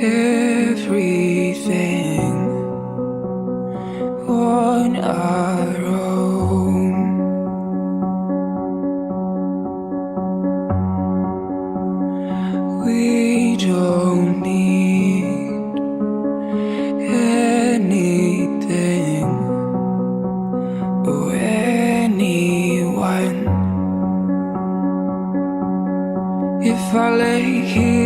everything on our own. We don't need anything or anyone. If I lay here,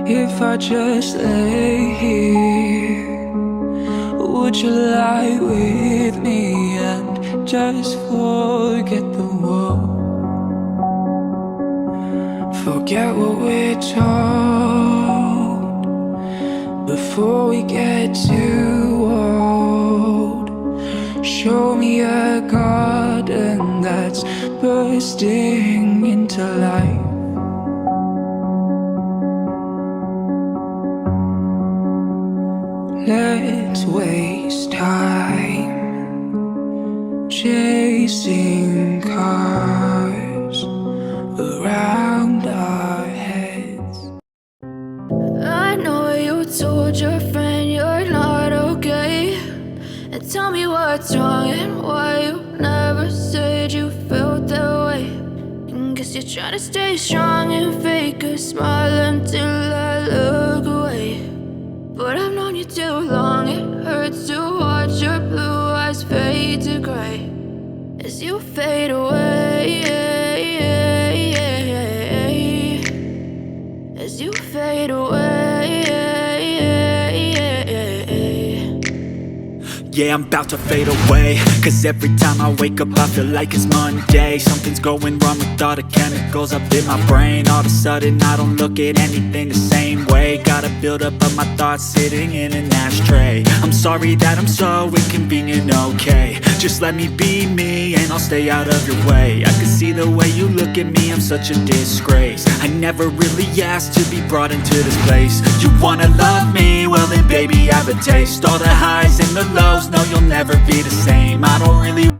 if I just lay here, would you lie with me and just forget the world? Forget what we're told before we get too old. Show me a garden that's bursting into life. Let's waste time chasing cars around our heads. I know you told your friend you're not okay, and tell me what's wrong and why you never said you felt that way. And guess you're trying to stay strong and fake a smile until I look away. But I've known you too long, it hurts to watch your blue eyes fade to gray as you fade away, as you fade away. Yeah, I'm about to fade away, cause every time I wake up I feel like it's Monday. Something's going wrong with all the chemicals up in my brain. All of a sudden I don't look at anything the same way. Got a buildup of my thoughts sitting in an ashtray. I'm sorry that I'm so inconvenient, okay. Just let me be me and I'll stay out of your way. I can see the way you look at me, I'm such a disgrace. I never really asked to be brought into this place. You wanna love me? Well then baby, have a taste. All the highs and the lows, no, you'll never be the same. I don't really